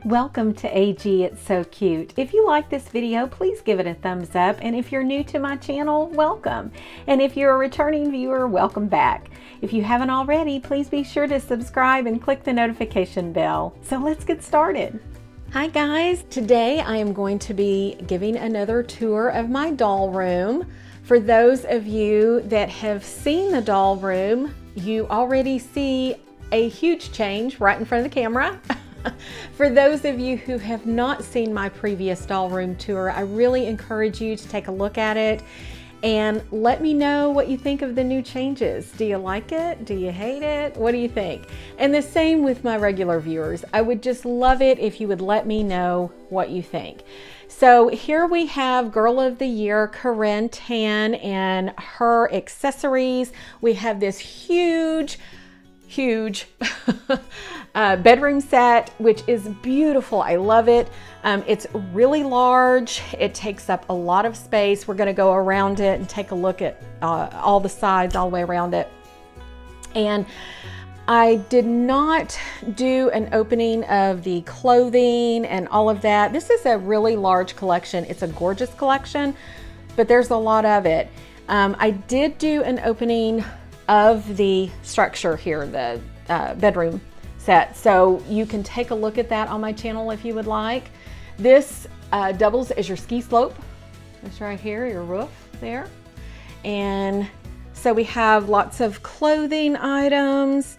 Welcome to AGitssocute. If you like this video, please give it a thumbs up. And if you're new to my channel, welcome. And if you're a returning viewer, welcome back. If you haven't already, please be sure to subscribe and click the notification bell. So let's get started. Hi guys, today I am going to be giving another tour of my doll room. For those of you that have seen the doll room, you already see a huge change right in front of the camera. For those of you who have not seen my previous doll room tour, I really encourage you to take a look at it and let me know what you think of the new changes. Do you like it? Do you hate it? What do you think? And the same with my regular viewers. I would just love it if you would let me know what you think. So here we have Girl of the Year, Corinne Tan, and her accessories. We have this huge bedroom set, which is beautiful. I love it. It's really large. It takes up a lot of space. We're going to go around it and take a look at all the sides all the way around it. And I did not do an opening of the clothing and all of that. This is a really large collection. It's a gorgeous collection, but there's a lot of it. I did do an opening of the structure here, the bedroom set. So you can take a look at that on my channel if you would like. This doubles as your ski slope. It's right here, your roof there. And so we have lots of clothing items.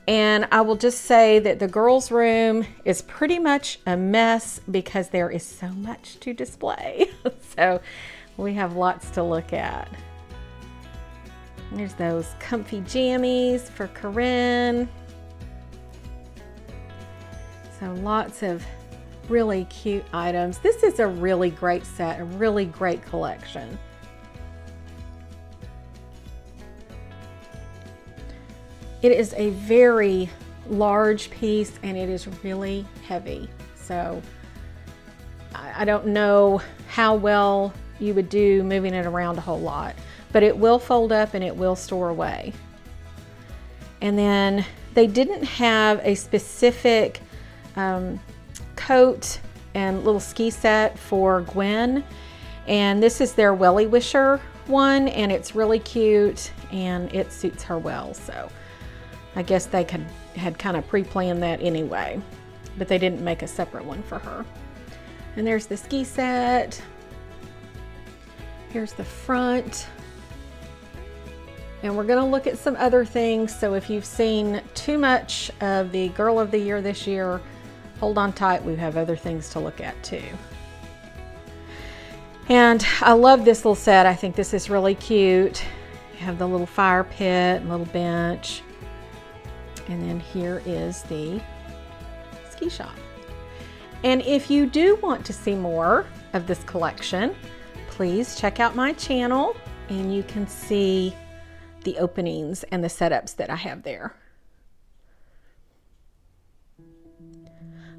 And I will just say that the girls' room is pretty much a mess because there is so much to display. So we have lots to look at. There's those comfy jammies for Corinne. So lots of really cute items. This is a really great set, a really great collection. It is a very large piece and it is really heavy. So I don't know how well you would do moving it around a whole lot, but it will fold up and it will store away. And then they didn't have a specific coat and little ski set for Gwen. And this is their Welly Wisher one, and it's really cute and it suits her well. So I guess they had kind of pre-planned that anyway, but they didn't make a separate one for her. And there's the ski set. Here's the front. And we're going to look at some other things. So if you've seen too much of the Girl of the Year this year, hold on tight. We have other things to look at too. And I love this little set. I think this is really cute. You have the little fire pit, little bench. And then here is the ski shop. And if you do want to see more of this collection, please check out my channel and you can see the openings and the setups that I have there.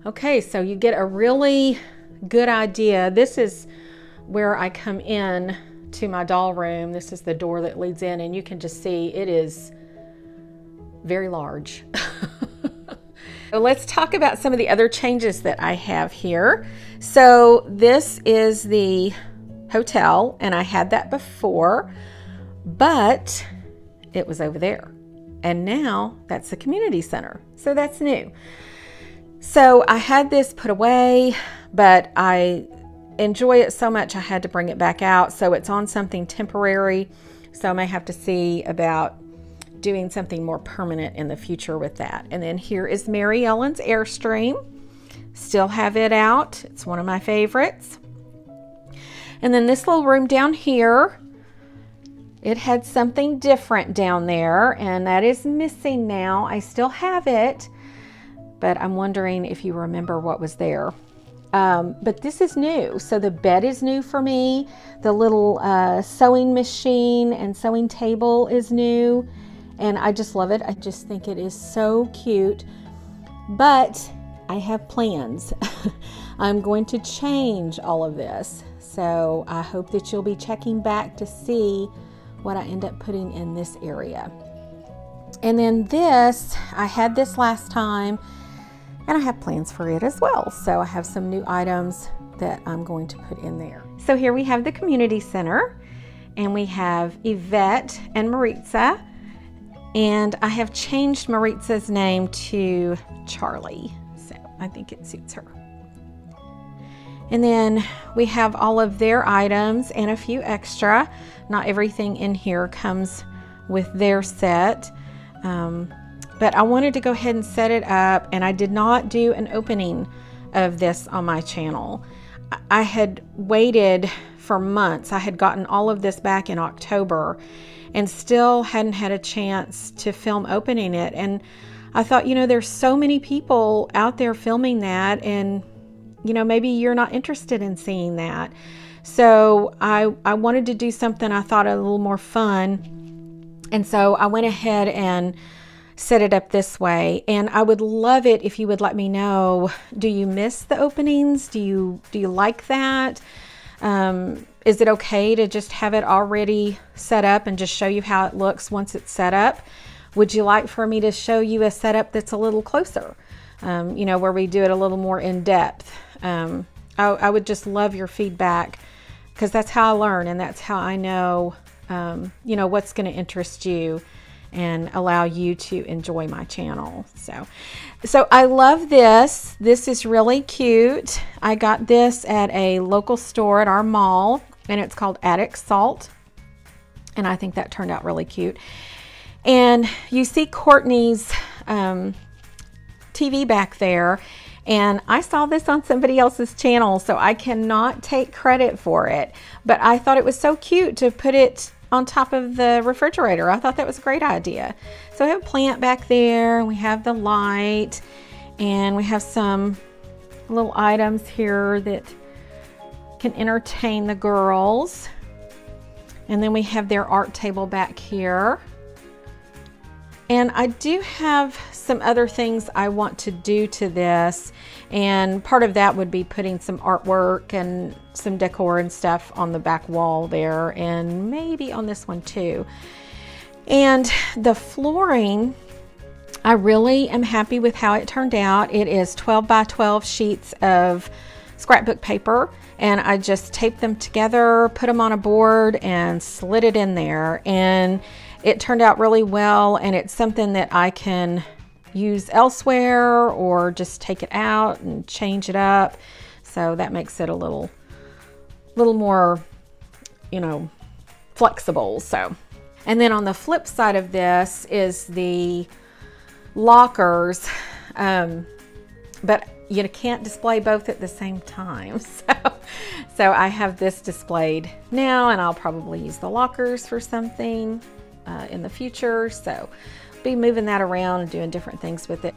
Okay, so you get a really good idea. This is where I come in to my doll room. This is the door that leads in, and you can just see it is very large. So let's talk about some of the other changes that I have here. So this is the hotel, and I had that before, but it was over there. And now that's the community center. So that's new. So I had this put away, but I enjoy it so much I had to bring it back out. So it's on something temporary. So I may have to see about doing something more permanent in the future with that. And then here is Mary Ellen's Airstream. Still have it out. It's one of my favorites. And then this little room down here, it had something different down there, and that is missing now. I still have it, but I'm wondering if you remember what was there. But this is new. So the bed is new for me. The little sewing machine and sewing table is new, and I just love it. I just think it is so cute. But I have plans. I'm going to change all of this. So I hope that you'll be checking back to see what I end up putting in this area. And then this, I had this last time, and I have plans for it as well. So I have some new items that I'm going to put in there. So here we have the community center, and we have Yvette and Maritza, and I have changed Maritza's name to Charlie, so I think it suits her. And then we have all of their items and a few extra. Not everything in here comes with their set, but I wanted to go ahead and set it up, and I did not do an opening of this on my channel. I had waited for months. I had gotten all of this back in October and still hadn't had a chance to film opening it. And I thought, you know, there's so many people out there filming that, and you know, maybe you're not interested in seeing that. So I wanted to do something I thought a little more fun. And so I went ahead and set it up this way. And I would love it if you would let me know, do you miss the openings? Do you like that? Is it okay to just have it already set up and just show you how it looks once it's set up? Would you like for me to show you a setup that's a little closer? You know, where we do it a little more in depth. I would just love your feedback, because that's how I learn, and that's how I know, you know, what's going to interest you and allow you to enjoy my channel. So I love this. This is really cute. I got this at a local store at our mall, and it's called Attic Salt, and I think that turned out really cute. And you see Courtney's TV back there, and I saw this on somebody else's channel, so I cannot take credit for it, but I thought it was so cute to put it on top of the refrigerator. I thought that was a great idea. So I have a plant back there, and we have the light, and we have some little items here that can entertain the girls. And then we have their art table back here. And I do have some other things I want to do to this, and part of that would be putting some artwork and some decor and stuff on the back wall there, and maybe on this one too. And the flooring, I really am happy with how it turned out. It is 12 by 12 sheets of scrapbook paper, and I just taped them together, put them on a board, and slid it in there. And it turned out really well, and it's something that I can use elsewhere or just take it out and change it up. So that makes it a little more, you know, flexible. So, and then on the flip side of this is the lockers, but you can't display both at the same time. So I have this displayed now, and I'll probably use the lockers for something in the future. So be moving that around and doing different things with it.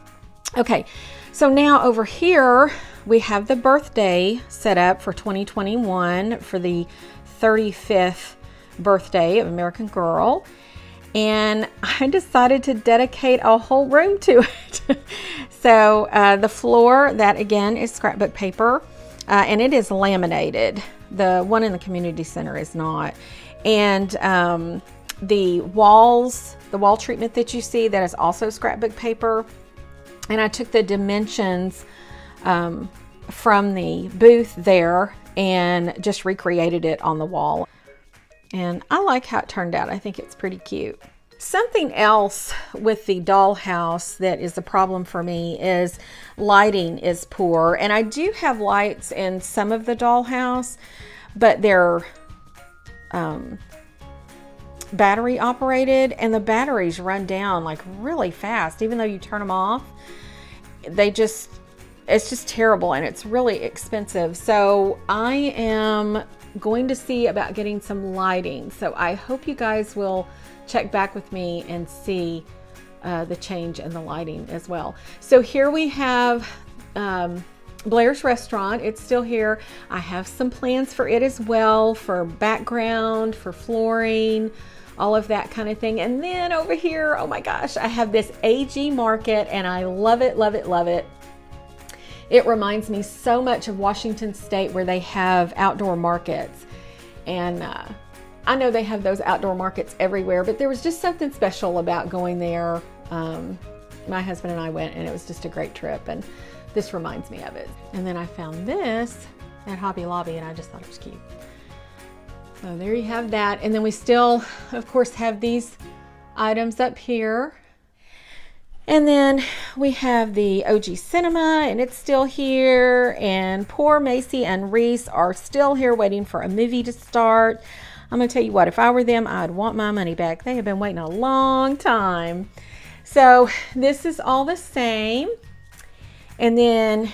Okay, so now over here we have the birthday set up for 2021 for the 35th birthday of American Girl, and I decided to dedicate a whole room to it. So the floor, that again is scrapbook paper, and it is laminated. The one in the community center is not. And the walls, the wall treatment that you see, that is also scrapbook paper. And I took the dimensions from the booth there and just recreated it on the wall. And I like how it turned out. I think it's pretty cute. Something else with the dollhouse that is a problem for me is lighting is poor. And I do have lights in some of the dollhouse, but they're battery operated, and the batteries run down like really fast. Even though you turn them off, it's just terrible, and it's really expensive. So I am going to see about getting some lighting. So I hope you guys will check back with me and see the change in the lighting as well. So here we have Blair's restaurant. It's still here. I have some plans for it as well, for background, for flooring, all of that kind of thing. And then over here, oh my gosh, I have this AG market, and I love it, love it, love it. It reminds me so much of Washington State, where they have outdoor markets. And I know they have those outdoor markets everywhere, but there was just something special about going there. My husband and I went, and it was just a great trip. And this reminds me of it. And then I found this at Hobby Lobby and I just thought it was cute. So there you have that. And then we still, of course, have these items up here. And then we have the OG Cinema, and it's still here. And poor Macy and Reese are still here waiting for a movie to start. I'm gonna tell you what, if I were them, I'd want my money back. They have been waiting a long time. So this is all the same. And then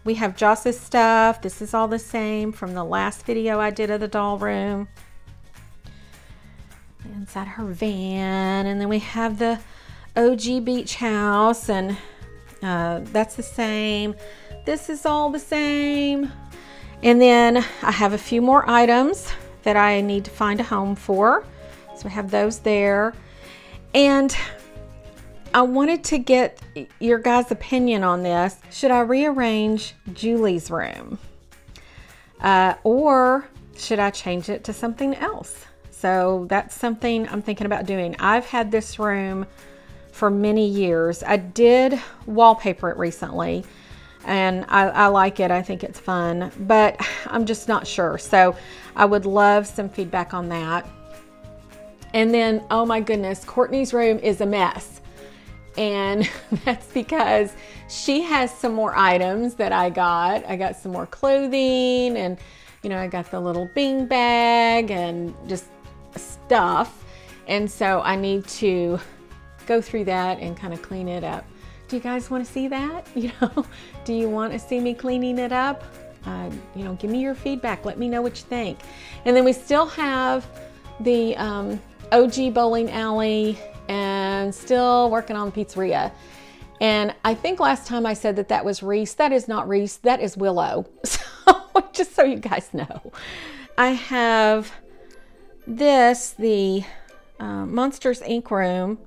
we have Joss's stuff. This is all the same from the last video I did of the doll room. Inside her van. And then we have the OG beach house, and that's the same. This is all the same. And then I have a few more items that I need to find a home for. So we have those there. And I wanted to get your guys' opinion on this. Should I rearrange Julie's room? Or should I change it to something else? So that's something I'm thinking about doing. I've had this room for many years. I did wallpaper it recently, and I like it. I think it's fun, but I'm just not sure. So I would love some feedback on that. And then, oh my goodness, Courtney's room is a mess. And that's because she has some more items that I got. I got some more clothing, and you know, I got the little bean bag and just stuff. And so I need to go through that and kind of clean it up. Do you guys want to see that? You know, do you want to see me cleaning it up? You know, give me your feedback. Let me know what you think. And then we still have the OG bowling alley, and still working on the pizzeria. And I think last time I said that that was Reese. That is not Reese. That is Willow. So just so you guys know, I have this, the Monsters Inc. room.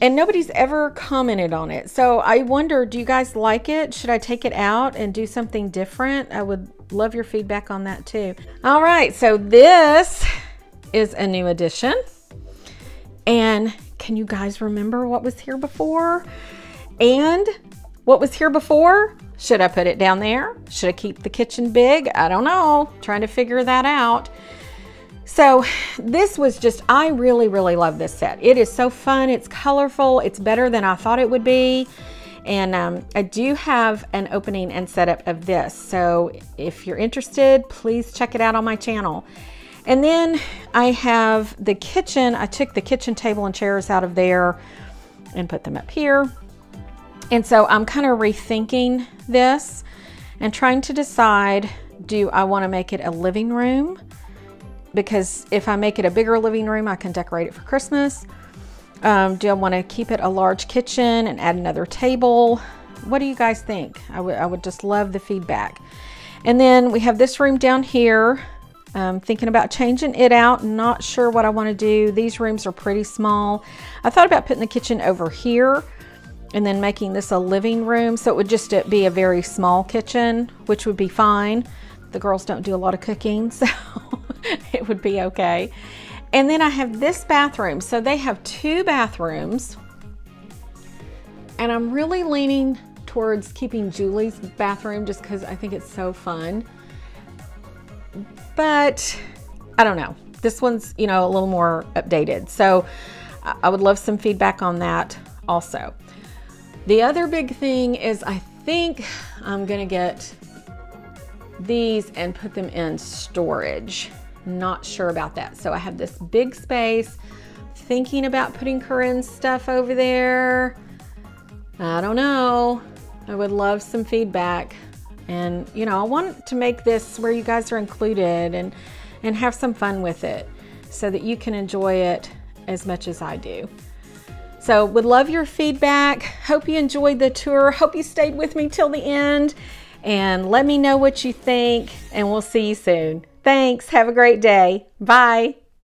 And nobody's ever commented on it. So I wonder, do you guys like it? Should I take it out and do something different? I would love your feedback on that too. All right, so this is a new addition. And can you guys remember what was here before? And what was here before? Should I put it down there? Should I keep the kitchen big? I don't know. Trying to figure that out. So this was just, I really, really love this set. It is so fun. It's colorful. It's better than I thought it would be. And I do have an opening and setup of this. So if you're interested, please check it out on my channel. And then I have the kitchen. I took the kitchen table and chairs out of there and put them up here. And so I'm kind of rethinking this and trying to decide, do I want to make it a living room? Because if I make it a bigger living room, I can decorate it for Christmas. Do I want to keep it a large kitchen and add another table? What do you guys think? I would just love the feedback. And then we have this room down here. Thinking about changing it out. Not sure what I want to do. These rooms are pretty small. I thought about putting the kitchen over here and then making this a living room. So it would just be a very small kitchen, which would be fine. The girls don't do a lot of cooking, so it would be okay. And then I have this bathroom. So they have 2 bathrooms. And I'm really leaning towards keeping Julie's bathroom just because I think it's so fun. But I don't know. This one's, you know, a little more updated. So I would love some feedback on that also. The other big thing is I think I'm going to get these and put them in storage. Not sure about that. So I have this big space, thinking about putting Corinne's stuff over there. I don't know. I would love some feedback. And you know, I want to make this where you guys are included and have some fun with it so that you can enjoy it as much as I do. So would love your feedback. Hope you enjoyed the tour. Hope you stayed with me till the end, and let me know what you think, and we'll see you soon. Thanks. Have a great day. Bye.